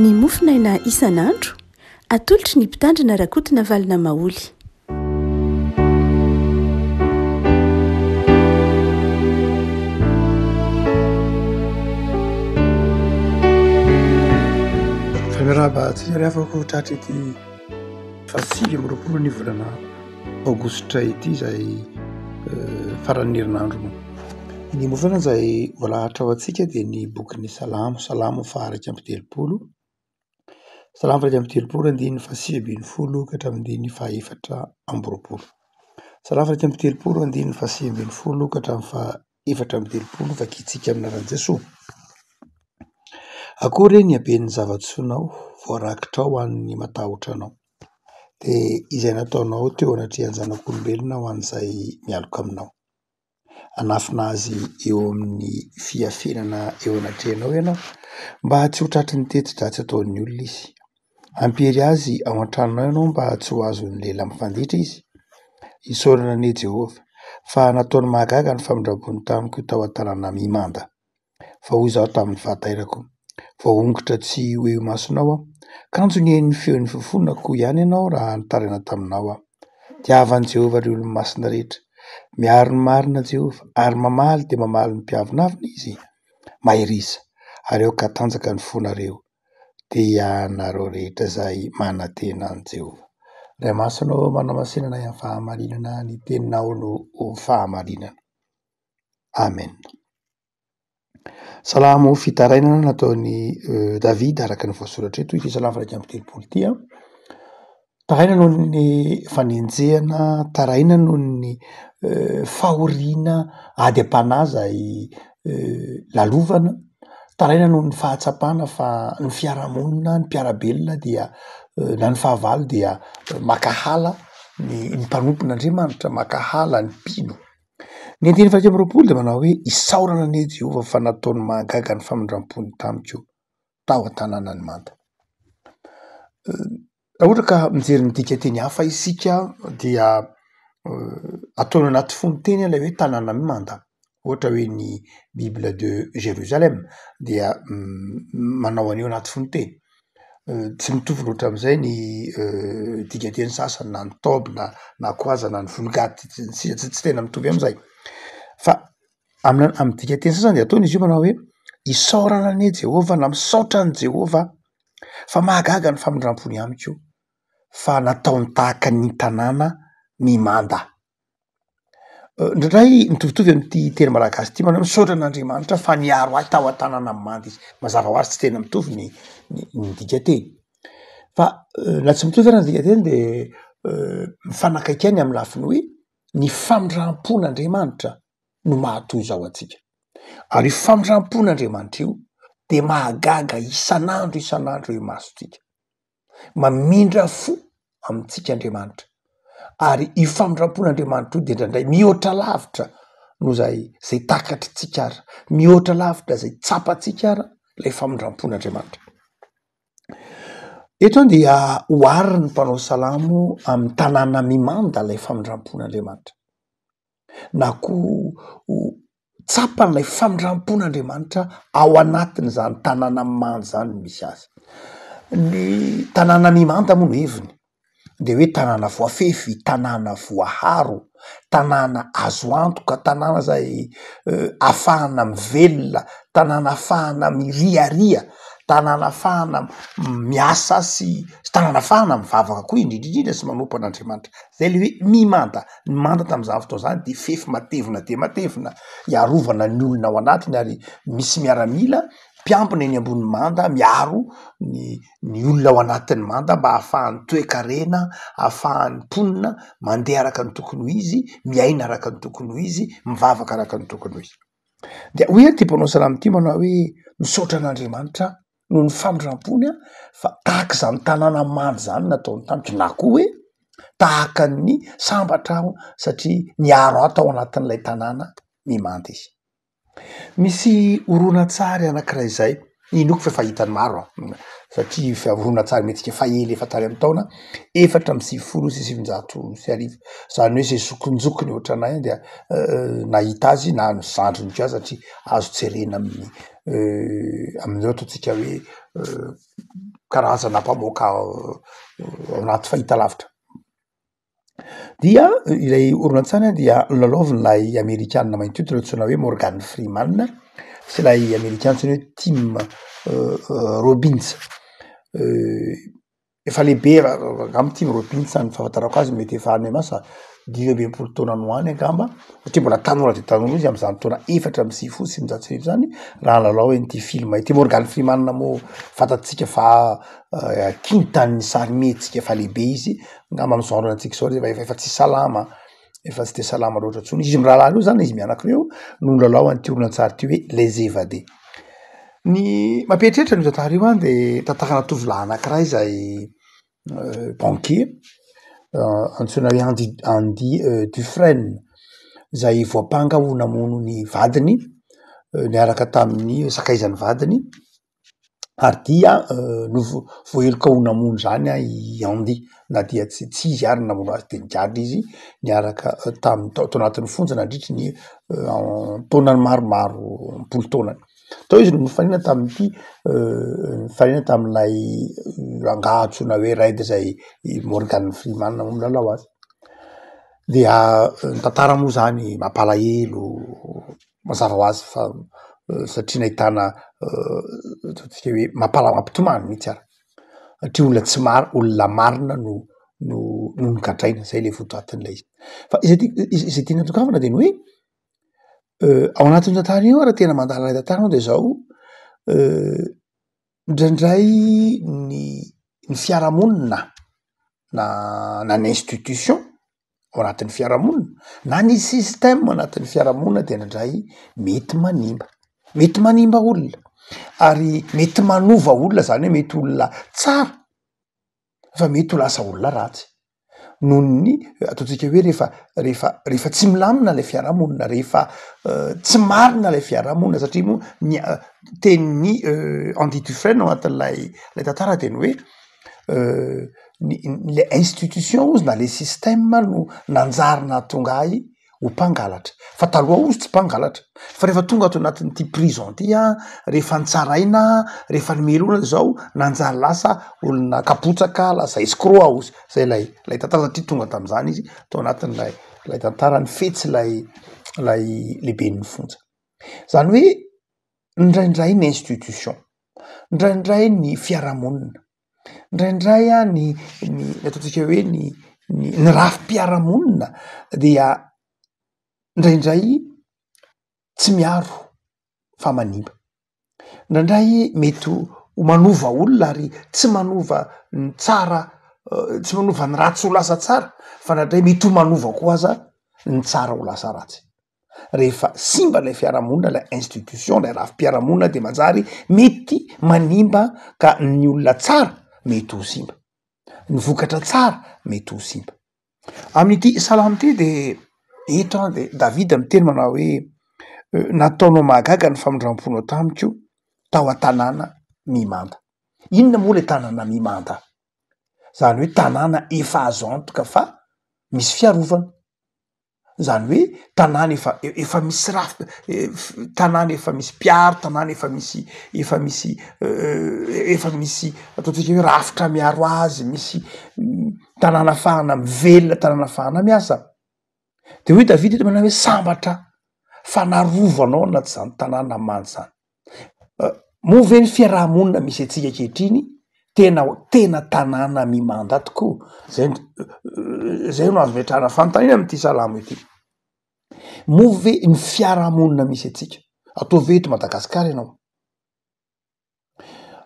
ny mofinaina isan'andro atolotry ny mpitandrina rakotina valina maoly. Famiraba tsika afaka tratra ity fasily am'roapolo ny volana aogositra ity izay faran'ny herinandro no. Ny mofana izay voalahatra ao antsika dia ny bokin'ny Salamo faha 130, Salamo faha 130 andininy faha 8ambinifolo ka hatramin'ny andininy faha 4ambinifolo, Salamo faha 130 andininy faha 8ambinifolo ka hatramin'ny faha 4ambinifolo vakitsika amin'ny anaran'i Akory ny haben'ny zava-tsoanao voarakitra ao an'ny matahotra anao dia izay nataonao teo anatrehan'ny zanak'olombelona ho an'izay mialoka aminao. Anafina azy eo amin'ny fiafenana eo anatrehanao ianao mba tsy ho tratry ny teti-dratsy ataon'ny olona izy. Ampiry azy ao an-tranonao ianao mba tsy ho azon'ny lehilahy mifanditra izy. Isaorana anie Jehovah fa nataony mahagaga ny famindrampoany tamiko tao an-tanàna Mimanda. Fa hoy izaho tamin'ny vatairako, voaongotra tsy hoe masonao aho, kanjo ny hen'ny feon'ny fofonako ihany ianao raha nitaraina taminao aho. Tiavan'i Jehovah ny olona masina rehetra, miaro ny marina Jehovah ary mamaly dia mamaly ny mpiavonavina izy. Mahirisa ary eo ka tanjaka ny fonareo dia nareo rehetra izay manantena an' Jehovah. Ray masinao manamasinana amin'ny fahamarinana ny teninao no fahamarinana. Amen. Salamo fitarainana nataon'ny Davida araka ny voasoratra eto ity Salamo faha 130 ity. Taraina noho ny fanenjehana, taraina noho ny fahoriana ady am-panahy izay lalovana, taraina noho ny fahatsapana fa ny fiarahamonina, ny mpiarabelona dia na ny fahavalo dia makahala ny mpanompon'Andriamanitra, makahala ny mpino. Ny andininy faha 120 dia manao hoe isaorana anie Jehovah fa nataony mahagaga ny famindram-pony tamiko tao an-tanànany manta. Raha ohatra ka mijery ny dikateny hafa isika dia ataony anaty fonoteny ilay hoe tanàna Mimanda. Ohatra hoe ny Bible de Jérusalem dia manao an'io anaty fonoteny. Tsy mitovy loatra amin'izay ny dikateny sasany na ny Tob na koaza na ny Vulgate tsy tena mitovy amin'izay. Fa amin'ny dikateny sasany dia ataony izy io manao hoe isaorana anie Jehovah na misaotra an' Jehovah fa mahagaga ny famindram-pony amiko fa nataony tahaka ny tanàna Mimanda. Indray mitovitovy amin'ity teny malagasy ity manao misaotra an'Andriamanitra fa niaro ahy tao an-tanàna Mimanda izy. Mazava ho azy tsy tena mitovy ny dikateny. Fa na tsy mitovy ary ny dikateny dia mifanakaiky any amin'ny lafiny hoe ny famindram-pon'Andriamanitra no mahatoy izao antsika. Ary io famindram-pon'Andriamanitra io dia mahagaga isan'andro io masontsika. Mamindra fo amintsika Andriamanitra. Ary io famindram-pon'Andriamanitra io dia indraindray mihoatra lavitra no zay takatritsika ara, mihoatra lavitra zay tsapatsika ara ilay famindram-pon'Andriamanitra. Eto dia ohariny ny mpanao salamo amin'ny tanàna Mimanda ilay famindram-pon'Andriamanitra. Na koa tsapan'ilay famindram-pon'Andriamanitra ao anatin'izany tanàna Mimanda izany no misy azy. Ny tanàna Mimanda moa no heviny dia hoe tanàna voafefy, tanàna voaharo, tanàna azo antoka, tanàna izay ahafahana mivelona, tanàna ahafahana miriaria, tanàna ahafahana miasa sy tanàna ahafahana mivavaka koa indrindrindrindra sy manompo an'Andriamanitra. Izay ilay hoe Mimanda. Ny Manda tamin'izany fotoana izany dia fefy matevina dia matevina, iarovana ny olona ao anatiny ary misy miaramila mpiambina eny ambony Manda miaro ny olona ao anatin'ny Manda mba ahafahany toe-karena, ahafahany mponina mandeha araka ny tokony ho izy, miaina araka ny tokony ho izy, mivavaka araka ny tokony ho izy. Dia hoy ty mpanao salamo ity manao hoe misaotra an'Andriamanitra noho ny famindram-pony fa tahaka izany tanàna Manda izany nataony tamiko, na koa hoe tahaka ny sambatra aho satria niaro aho tao anatin'ilay tanàna Mimanda izy. Misy horonan-tsary anankiray izay inoko fa fahitany maro satria fiavoronatsary metsika faely efa tary amy taona 4 zany hoe zay zokonjokony ohatranay dia nahita azy na no zandrony ko azy satria azo tserena amin'izao ataotsika hoe karazana mpamoaka anaty fahita lavitra dia ilay oronantsany dia lalaovin'lay amerikanina mainty io tolotsona hoe Morgan Freeman sy lay amerikana tsiny hoe Tim Robbins efa lehibe amy Tim Robbins ny fahafantarako azy mety efa any masa 20 taona noany angamba satria mbola tanora de tanora izy am'izany taona 4 sy zany raha lalao en'ity film ity Morgan Freeman mo fantatsika fa kintan'ny sarymetsika fa lehibe izy ngamba amy genre antsika zao efa tsy salama efa tsy de salama loatra tsony izy mirahalahy io zany izy mianakireo no lalao an'ity oronantsary ty hoe Les Évadés ny mampieritreritra ny tantara io de tantarana tovolahy anankiray zay banquier antsoina hoe Andy Dufresne zay voapanga ho namono ny vadiny niaraka tamin'ny sakaizan'ny vadiny ary dia voaheloka ho namono zany i Andy na dia tsy izy ary namono azy de nigadra izy niaraka tao anatin'ny fonja nandritry ny taonany maromaro 10 taonany tao izy no nifanena tamin'ity nifanena tamin'lay angatsona hoe raid zay Morgan Freeman no milalao azy dia ny tantara moa zany mampalahelo mazava ho azy fa satria nahitana ataotsika hoe mampitomany mihitsy ary satria olona marina no nogadraina zay le votoatin'lay izy fa izay tiana tokafana de ny hoe ao anatin'ny tantara io raha tena mandala lay tantara ao de zao indraindray ny fiarahamonina na ny institution ao anatin'ny fiarahamonina na ny système anatin'ny fiarahamonina de indraindray mety manimba olona ary mety manova olona zany hoe mety olona tsara fa mety ho lasa olona ratsy noho ny ataotsika hoe rehefa tsy milamina lay fiarahamonina rehefa tsy marina lay fiarahamonina satria moa tenin'ny Andy Dufresne ao anatin'lay tantara de ny hoe le institution ozy na le système no nanjarina tongahy ho mpangalatra fa taloha ozy tsy mpangalatra fa rehefa tonga ato anatin'ity prison ty rehefa nitsaraina rehefa nimelona zao nanjary lasa olona kapotsaka lasa escroa ozy zay lay tantara satria tonga tam'izany izy tao anatin'lay tantara ny fetsy lay lehibe ny fonja zany hoe ndraindray ny institution ndraindray ny fiarahamonina ndraindray ny ataotsika hoe ny rafim-piarahamonina dia ndraindray tsy miaro fa manimba ndraindray mety ho manova olona ary tsy manova ny tsara tsy manova ny ratsy ho lasa tsara fa ndraindray mety ho manova ko aza ny tsara ho lasa ratsy rehefa simba lay fiarahamonina lay institution lay rafim-piarahamonina de manjary mety manimba ka ny olona tsara mety ho simba ny vokatra tsara mety ho simba amin'ity salamy ty de eto de David miteny manao hoe nataonao mahagaga ny famindram-ponao tamiko tao an-tanàna mimanta inona moa le tanàna mimanta zany hoe tanàna efa azo antoka fa misy fiarovana zany hoe tanàna efa misy tanàna efa misy mpiaro tanàna efa misy ataotsika hoe rafitra miaro azy misy tanàna fahana mivelona tanàna fahana miasa de hoe David eto manao hoe sambatra fanarovanao anaty zany tanàna mantsy zany moa ve ny fiarahamonina misy atsika kehitriny tena tanàna mimanda tokoa zay no azo metrahana fanontaniana am'ity salamo ity moa ve ny fiarahamonina misy atsika atao ve eto Madagasikara ianao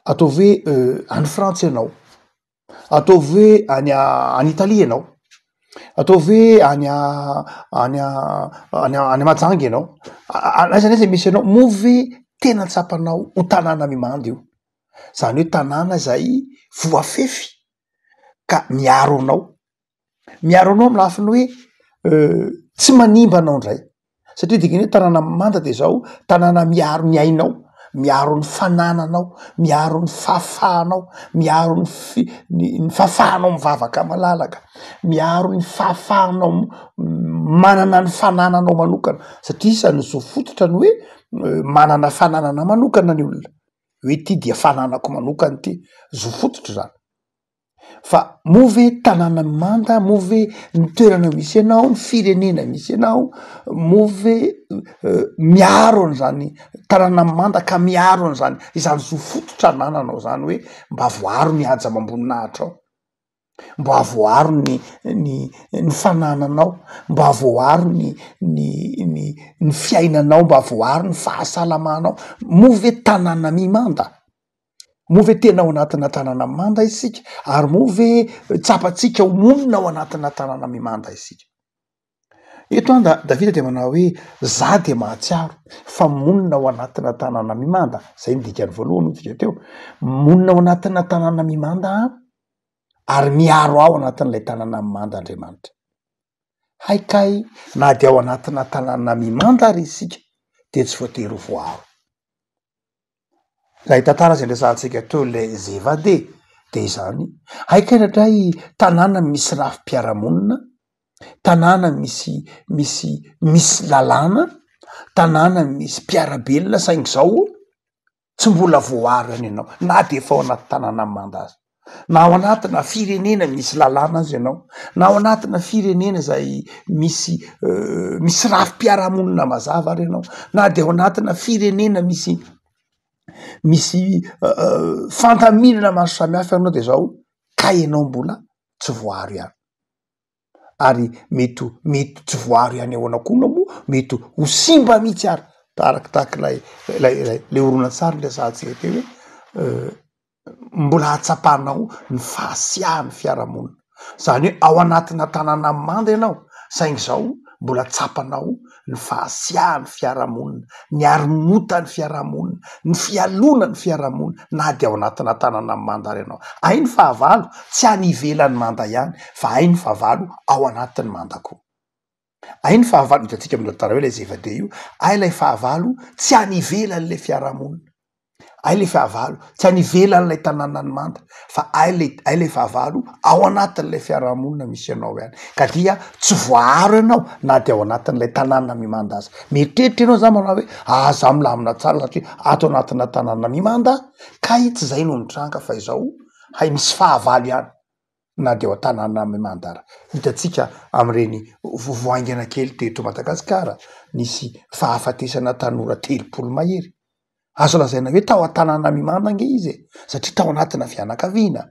atao ve any Frantsa ianao atao ve any Italia ianao atao ve any Mahajanga ianao aiza misy ianao moa ve tena tsapanao ho tanàna mimanda io zany hoe tanàna zay voafefy ka miaro anao amy lafiny hoe tsy manimba anao ndray satria dikany hoe tanàna mimanda de zao tanàna miaro ny ainao miaro ny fanananao, miaro ny fahafahanao, miaro ny fahafahanao mivavaka malalaka, miaro ny fahafahanao manana ny fanananao manokana satria isany zo fototra ny hoe manana fananana manokana ny olona hoe ty dia fananako manokany ty zo fototra zany fa move tanàna manda, move ny toerana misy anao, ny firenena misy anao, move miaro an'zany tanàna manda ka miaro an'zany izany zo fototra nananao zany hoe mba voaro ny aja mamboninahitra ao, mba voaro ny fanananao, mba voaro ny fiainanao, mba voaro ny fahasalamanao, move tanàna mimanda, move tena ao anatina tanàna manda isika ary move tsapatsika omonina ao anatina tanàna mimanda isika. Eto anda Davida de manao hoe za de mahatsiaro fa monina ao anatina tanàna mimanda, zay ny dikany voalohany otsika teo, monina ao anatina tanàna mimanda ary miaro ao anatin'ilay tanàna mimanda Andriamanitra. Haikay na de ao anatina tanàna mimanda ary isika de tsy voatery voaro. Zay tantara zay resantsika teo le zeva-de izany haikay natray tanàna misy rafim-piaramonina, tanàna misy lalàna, tanàna misy mpiarabelona saingy zao tsy mbola voaro any ianao na de efa ao anaty tanàna manda azy, na ao anatina firenena misy lalàna azy ianao, na ao anatina firenena zay misy rafim-piaramonina mazava ary ianao, na de ao anatina firenena misy fantaminana maro samihafa ianao de zao ka ianao mbola tsy voaro ihany ary mety tsy voaro ihany ao anakoana moa mety ho simba mihitsy ary tahaky le horonan-tsary ndrasantsika teo hoe mbola hatsapanao ny fahasiahan'ny fiaramonina, zany hoe ao anatina tanàna manda ianao saingy zao mbola tsapanao ny fahasiahan'ny fiaramonina, ny arimota ny fiaramonina, ny fialona ny fiaramonina na de ao anatina tanàna manda ary ianao. Ay ny fahavalo tsy any ivelan'ny manda ihany fa ay ny fahavalo ao anatin'ny manda koa. Ay ny fahavalo hitantsika amin'ny tantara hoe lay zeva-de io, ay lay fahavalo tsy any ivelan'le fiaramonina, ay le fahavalo tsy any ivelan'lay tanàna ny manda fa ay le fahavalo ao anatin'lay fiaramonina misy ianao ihany ka dia tsy voaro ianao na de ao anatin'lay tanàna mimanda azy. Mieritreritra ianao zany manao hoe za milamina tsara satria ato anatina tanàna mimanda ka tsy zay no mitranga fa izao hay misy fahavalo ihany na de ao tanàna mimanda ary. Hitantsika am'ireny vovoaingana kely teto Madagasikara nisy fahafatesana tanora 30 mahery, azo lazaina hoe tao an-tanàna mimanda nge izy satria tao anatina fianakaviana,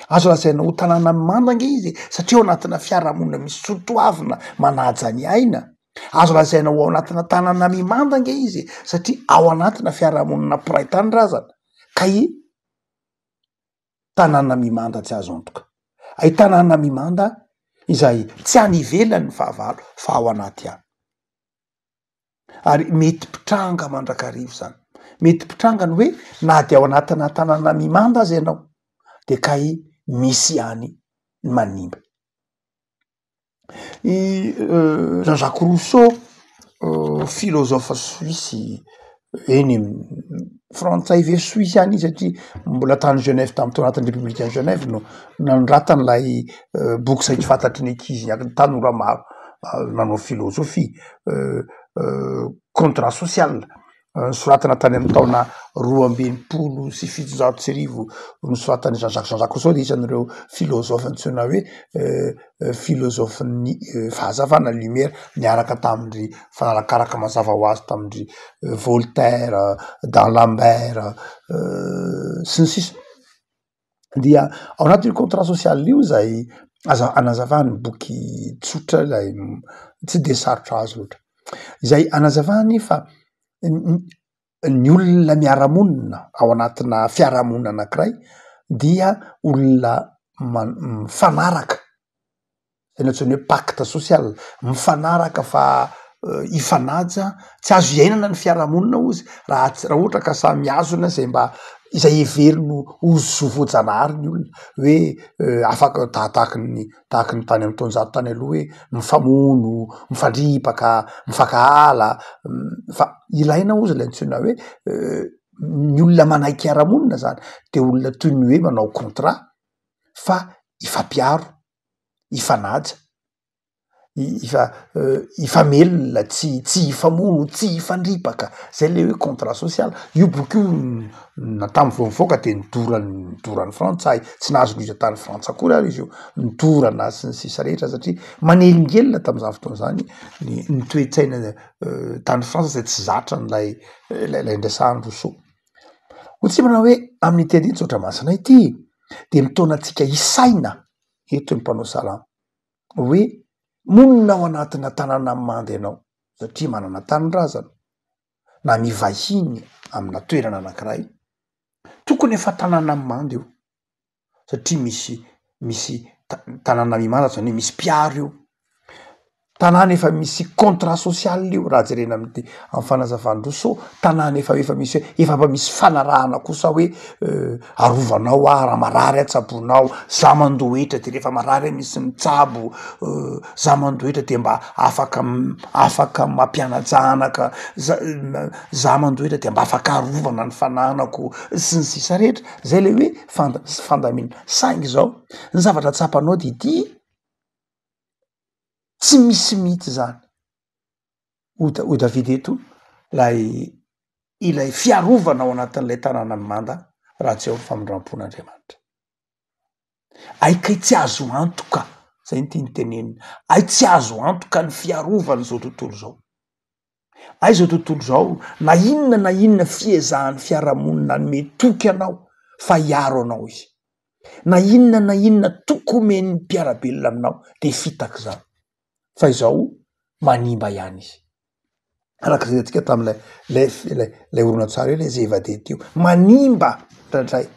azo lazaina ho tanàna mimanda nge izy satria ao anatina fiaramonina misy sotoavina manaja ny aina, azo lazaina ho ao anatina tanàna mimanda nge izy satria ao anatina fiaramonina piray tanindrazana ka tanàna mimanda tsy azo antoka. Ay tanàna mimanda izay tsy any ivelan'ny fahavalo fa ao anaty any ary mety pitranga mandrakarivo zany, mety pitrangany hoe na de ao anatina tanàna mimanda azy ianao de kay misy any manimba. Jean-Jacques Rousseau philosophe suisse eny frantsay ve Suisse any izy satria mbola tany Genève tamy tao anatin'ny république Genève no nanoratany lay boky zay tsy fantatry ny ankizy ny tanora maro nanao philosophie contrat social soratana tany amin'ny taona 2016 nosoratany Jean-Jacques Rousseau de isan'ireo philosophe antsoina hoe philosophe ny fahazavana lumière niaraka tamindry fanarakaraka mazava ho azy tamindry Voltaire, D'Alembert sy ny sisa. Dia ao anatin'ny contrat social io zay anazavany boky tsotra lay tsy de sarotra azy loatra, izay anazavany fa ny olona miaramonina ao anatina fiaramonina anankiray dia olona mifanaraka, zay antsoina hoe pacte social, mifanaraka fa ifanaja tsy azo iainana ny fiaramonina ozy raha ohatra ka samy hazona zay mba izay heverino ozo voajanahary ny olona hoe afaka tahaky ny tany amin'ny taonjato tany aloha hoe mifamono, mifandripaka, mifankahala fa ilaina ozy le antsoina hoe ny olona manaiky aramonina zany de olona toy ny hoe manao contrat fa ifampiaro, ifanaja, ifamelona, tsy ifamono, tsy ifandripaka, zay le hoe contrat social. Io boky io natamy vomivoaka de nidorany frantsay, tsy nahazo loza tany frantsa kory ary izy io, nidorana sy ny sisa rehetra satria manelingelina tam'izany fotoana zany ny toe-tsaina tany frantsa zay tsy zatra n'lay ndrasahany Rousseau. Ho tsy manao hoe amin'ny teny tsotra masina ity de mitona antsika isaina eto ny mpanao salamo hoe monina ao anatina tanàna mandy ianao satria manana tanindrazana na mivahiny amina toerana anankiray tokony efa tanàna mandy io satria misy tanàna mimanda zany hoe misy mpiaro io, tanàna efa misy contrat social io raha jerena amin'ny fanazavany Rousseau, tanàna efa misy hoe efa mba misy fanarahana kosa hoe arovanao raha marary atsabonao, za mandoetra de rehefa marary misy mitsabo, za mandoetra de mba afaka mampianajanaka, za mandoetra de mba afaka arovana ny fananako sy ny sisa rehetra. Zay le hoe fandamina saingy zao ny zavatra tsapanao didy tsy misy mihitsy zany ho Davidy eto ilay fiarovana ao anatin'ilay tanàna manda raha tsy ao ny famindrampon'Andriamanitra. Aikay tsy azo antoka, zay ny tiany tenenina, ay tsy azo antoka ny fiarovany zao tontolo zao. Ay zao tontolo zao na inona fiezahan'ny fiarahamonina metoky anao fa hiaro anao izy, na inona toko omen'ny mpiarabelona aminao de fitaky zany fa izao manimba ihany izy. Arak'izay atsika tam'lay oronan-tsary hoe le zeva-dety io manimba ndray.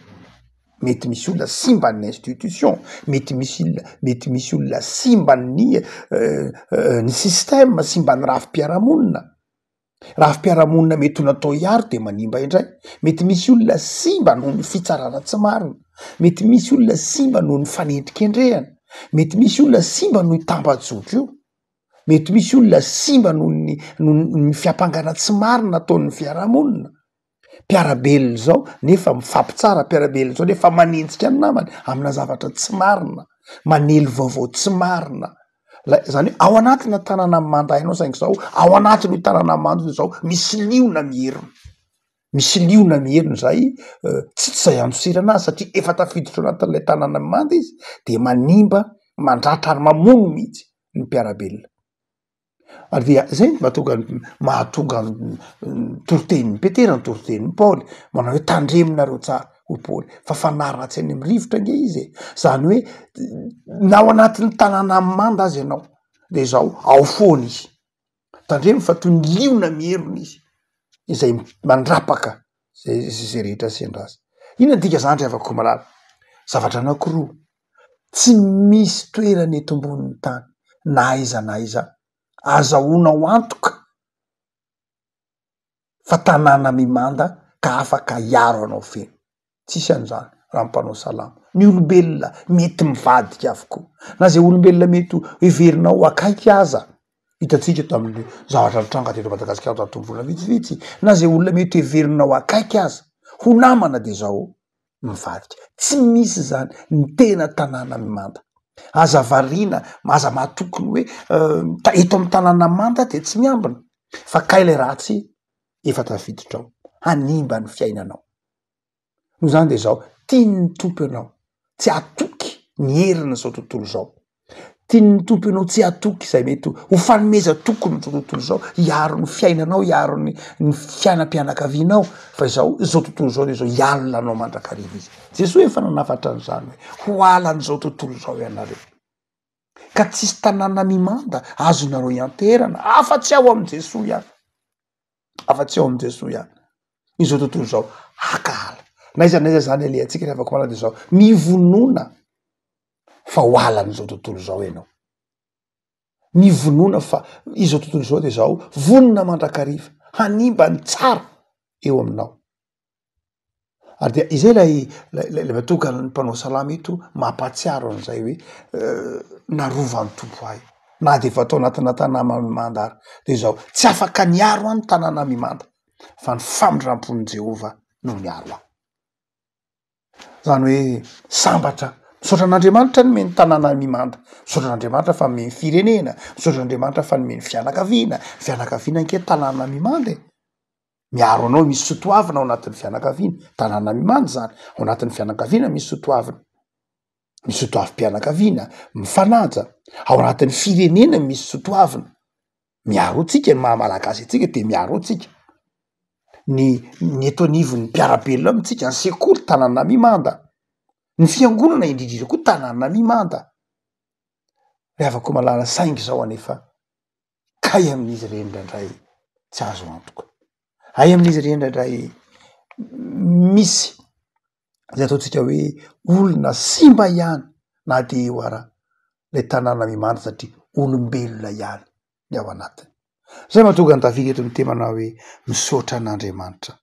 Mety misy olona simba ny institution, mety misy olona simba ny système, simba ny rafi-piarahamonina. Rafi-piarahamonina mety ho natao hiaro de manimba indray. Mety misy olona simba noho ny fitsarana tsy marina, mety misy olona simba noho ny fanendrikendrehana, mety misy olona simba noho tambajotro io, mety misy olona simba noho ny fiampangana tsy marina ataon'ny fiarahamonina. Mpiarabelona zao nefa mifampitsara, mpiarabelona zao nefa manenjika ny namany amina zavatra tsy marina, manelo vaovao tsy marina. Zany hoe ao anatina tanàna manday anao saingy zao, ao anatiny tanàna mando zao misy liona mieriny zay tsy zay andosirana azy satria efa tafiditra anatin'ilay tanàna mandy izy de manimba, mandratra ary mamono mihitsy ny mpiarabelona. Ary dia zay mahatonga toroteny Petera, ny toroteny Paoly manao hoe tandreminareo tsara ho Paoly fa fanaratsy any amin'ny rivotra nge izy zany hoe na ao anatin'ny tanàna manda azy ianao de zao ao foana izy tandremo fa toy ny liona mieriny izy izay mandrapaka zay rehetra sendrazy. Inona dika zany ry avako malala? Zavatra anankiroa, tsy misy toerana eto ambonin'ny tany na aiza azahoanao antoka fa tanàna mimanda ka afaka hiaro anao feno. Tsisy an'izany raha mpanao salamo. Ny olombelona mety mivadika avokoa, na zay olombelona mety heverinao akaiky aza, hitatsika tamin'ny zavatra nitranga teto Madagasikara tamin'ny volana vitsivitsy, na zay olona mety heverinao akaiky aza ho namana de zao mivadika. Tsy misy zany ny tena tanàna mimanda. Aza variana, aza mahatokony hoe eto amin'ny tanàna manda de tsy miambina fa kay le ratsy efa tafiditra ao, hanimba ny fiainanao. Noho zany de zao tiany tompo ianao tsy atoky ny herina zao tontolo zao, tiany tompo ianao tsy atoky izay mety ho fanomeza tokony zao tontolo zao hiaro ny fiainanao, hiaro ny fiainam-pianakavianao, fa zao tontolo zao de zao hialina anao mandrakariva izy. Jesoa efa nanafatra an'izany hoe ho alan'izao tontolo zao ianareo ka tsisy tanàna mimanda azonareo ianterana afa-tsy ao amin'i Jesoa ihany, afa-tsy ao amin'i Jesoa ihany. Izao tontolo zao akala naiza zany alehantsika rehefa komalady zao mivonona fa ho alan'izao tontolo zao ianao, mivonona fa izao tontolo zao de zao vonona mandrakariva, hanimba ny tsara eo aminao. Ary dia izay lay matonga ny mpanao salamo eto mampatsiaro an'izay hoe narovan'ny tompo ahy, na de efa tao anatina tanàna mimanda ary de zao tsy afaka niaro any tanàna mimanda fa ny famindrampon'i Jehova no miaro aho. Zany hoe sambatra misaotra an'Andriamanitra ny meny tanàna mimanda, misaotra an'Andriamanitra fa nomeny firenena, misaotra an'Andriamanitra fa nomeny fianakaviana nke tanàna mimanda e. Miaro anao misy sotoavina ao anatin'ny fianakaviana, tanàna mimanda zany, ao anatin'ny fianakaviana misy sotoavina, misy sotoavim-pianakaviana mifanaja, ao anatin'ny firenena misy sotoavina. Miaro tsika ny maha-malagasy atsika de miaro tsika. Ny eto anivon'ny mpiarabelona amitsika ny sekoly tanàna mimanda, ny fiangonana indrindrindra koa tanàna mimanda. Rehavako malala saingy zao anefa kay amin'izy ireny indraindray tsy azo antoka. Ay amin'izy ireny indraindray misy zay ataontsika hoe olona simba ihany na de eo ara le tanàna mimanda satria olombelona ihany ny ao anatiny. Zay mahatonga ny Davida eto mitemana hoe misaotra an'Andriamanitra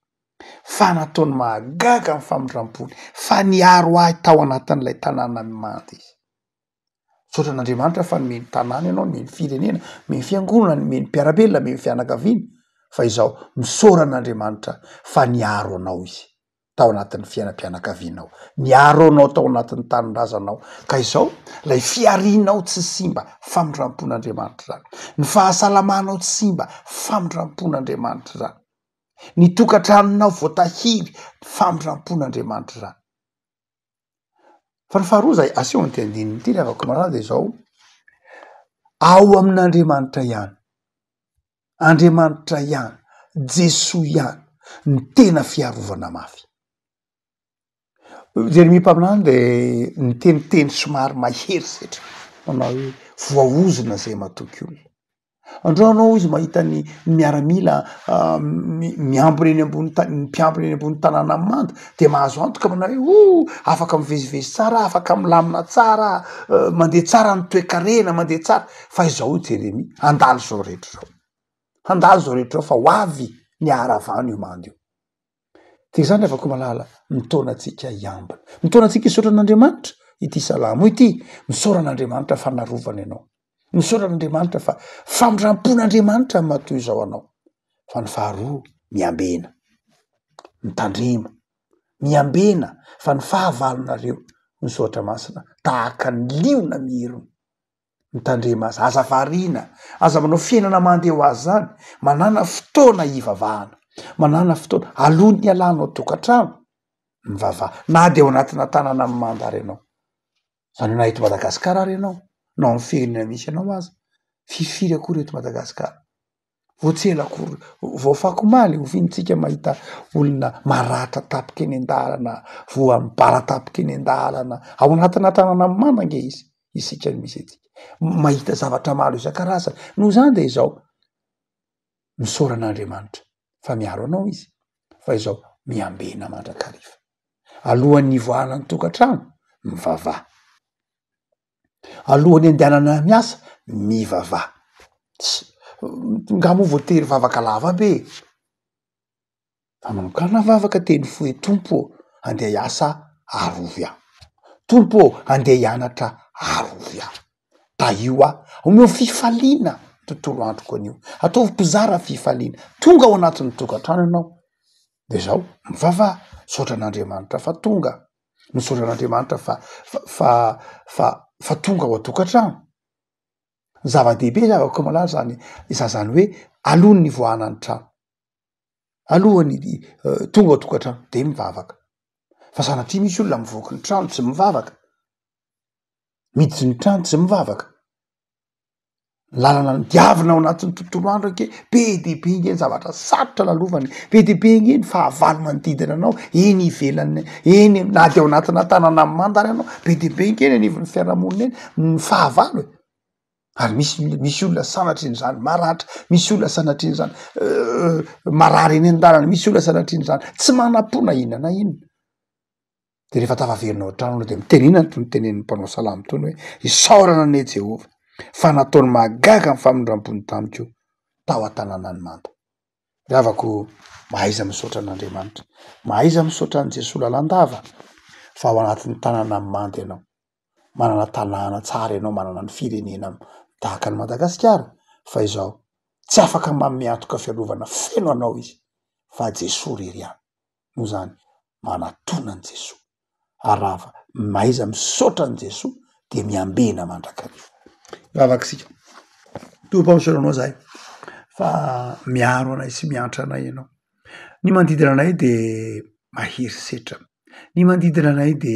fa nataony mahagaga ny famindram-pony fa niaro ahy tao anatin'ilay tanàna mimanda izy. Misaotra an'Andriamanitra fa nomeny tanàna ianao, nomeny firenena, nomeny fiangonana, nomeny mpiarabelona, nomeny fianakaviana, fa izao misaora an'Andriamanitra fa niaro anao izy tao anatin'ny fiainam-pianakavianao, niaro anao tao anatin'ny tanindrazanao, ka izao lay fiarinao tsy simba famindram-pon'Andriamanitra zany, ny fahasalamanao tsy simba famindram-pon'Andriamanitra zany, ny tokantranonao voatahiry famindram-pon'Andriamanitra zany. Fa ny faharoa zay aseho ny andininy ity rehavako malala de zao ao amin'Andriamanitra ihany, Andriamanitra ihany, Jesoa ihany ny tena fiarovana mafy. Jeremia mpaminany de niteniteny somary mahery setra manao hoe voaozona zay matoky olona. Andreo anao izy mahita ny miaramila miambina eny ambony mpiambina eny ambony tanàna manda de mahazo antoka manao hoe afaka mivezivezy tsara, afaka milamina tsara, mandeha tsara ny toe-karena, mandeha tsara. Fa izao Jeremia handalo zao rehetra zao, handalo zao rehetra zao fa ho avy ny haravany io mando io. De zany rehavako malala mitaonantsika iambina, mitaonantsika hisaotra an'Andriamanitra ity salamo ity, misaora an'Andriamanitra fa narovana ianao, misaora an'Andriamanitra fa famindram-pon'Andriamanitra matoy izao anao. Fa ny faharoa miambena, mitandrema, miambena fa ny fahavalonareo misaotra masina tahaka ny liona mihirona, mitandrema azy, aza variana, aza manao fiainana mandeha ho azy zany, manana fotoana hivavahana, manana fotoana alohany alanao tokantrano mivavaha, na de ao anatina tanàna mimanda ary ianao, zany na eto Madagasikara ary ianao, na amin'ny firenena misy ianao aza, fifiry akory eto Madagasikara, voatsela akory, voafako maly ovintsika mahita olona maratra tapika eny an-dalana, voa mibara tapika eny an-dalana, ao anatina tanàna mimanda ange izy, isika misy ety, mahita zavatra maro isan-karazany. Noho zany de izao misaora an'Andriamanitra fa miaro anao izy, fa izao miambena mandrakariva, alohan'ny ivoahana ny tokantrano mivavaha, alohan'ny andehanana miasa mivavaha. Nga moa voatery vavaka lava be, fa manokana vavaka teny foe tompo andeha hiasa arovy aho, tompo andeha hianatra arovy aho, da io omeo fifaliana tontolo androko anio, ataovy mpizara fifaliana, tonga ao anatin'ny tokantrano ianao de zao mivavaha, misaotra an'Andriamanitra fa tonga, misaotra an'Andriamanitra fa tonga ao an-tokantrano. Zava-dehibe zavako malala zany zany hoe alohan'ny ivoahana ny trano, alohany tonga ao tokantrano de mivavaka. Fa sanatria misy olona mivoaky ny trano tsy mivavaka, miditsy ny trano tsy mivavaka, lalana ny diavina ao anatin'ny tontolo andro anke be dehibe ingeny zavatra sarotra lalovany, be dehibe ingeny fahavalo manodidina anao eny ivelany eny, na de ao anatina tanàna mimanda ary anao, be dehibe ingeny anivon'ny fiarahamonina eny ny fahavalo e. Ary misy olona sanatrian'izany maratra, misy olona sanatrian'izany marary eny an-dalana, misy olona sanatrian'izany tsy manam-pona inona na inona. De rehefa tafaverinao an-trano aloha de mitenena toy ny tenenin'ny mpanao salamo tony hoe isaorana ane Jehova fa nataony mahagaga ny famindram-pony tamiko tao an-tanànany manda. Ravako mahaiza misaotra an'Andriamanitra, mahaiza misaotra an' Jesosy lalandava fa ao anatin'ny tanàna manda ianao, manana tanàna tsara ianao, manana ny firenena tahaka ny Madagasikara, fa izao tsy afaka manome antoka fiarovana feno anao izy fa Jesosy rery ihany. noho zany manatonan Jesosy arava maiza misaotra an Jesosy de miambena mandrakariva. Vavakisika tompampisaoranao zahay fa miaro anay sy miantra anay ianao. Ny manodidina anay de mahery setra, ny manodidina anay de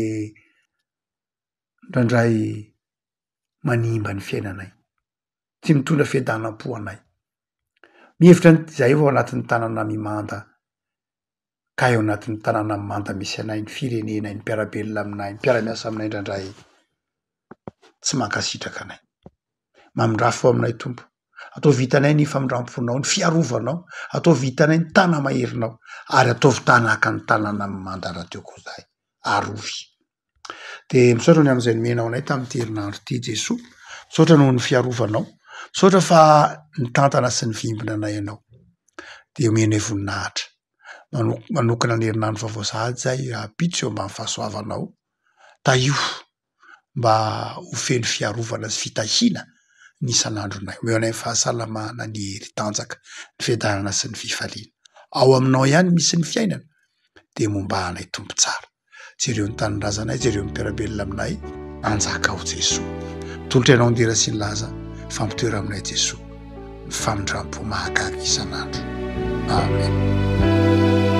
ndraindray manimba ny fiainanay, tsy mitondra fiadanam-po anay. Mihevitra ny zahay vao anatin'ny tanàna mimanda, ka eo anatin'ny tanàna mimanda misy anay, ny firenenay, ny mpiarabelona aminay, ny mpiara-miasa aminay ndraindray tsy mankasitraka anay. Mamindrafo aminay Tompo, atao vitanay ny famindram-ponao, ny fiarovanao, atao vitanay ny tana maherinao, ary ataovy tanaka ny tanàna mimanda rahateo koa zahay, arovy. De misaotra ny am'izay nomenao anay tamin'ity herinandro ty Jesosy, misaotra noho ny fiarovanao, misaotra fa ny tantana sy ny vimbina anay ianao, de omenay voninahitra. Manokana ny herinandro vaovao sahady zahay apitso eo ambany fahasoavanao, taio mba ho feno fiarovana sy fitahina ny isan'andronay. Omeo anay ny fahasalamana, ny hery tanjaka, ny fiadanana sy ny fifaliana. Ao aminao ihany misy ny fiainana, de momba anay Tompo tsara. Jereo ny tanindrazanay, jereo ny mpiarabelona aminay, anjaka ao Jesosy. Tolotra ianao ndera sy ny laza, fampitoera aminay Jesosy, ny famindram-po mahagaga isan'andro. Amen.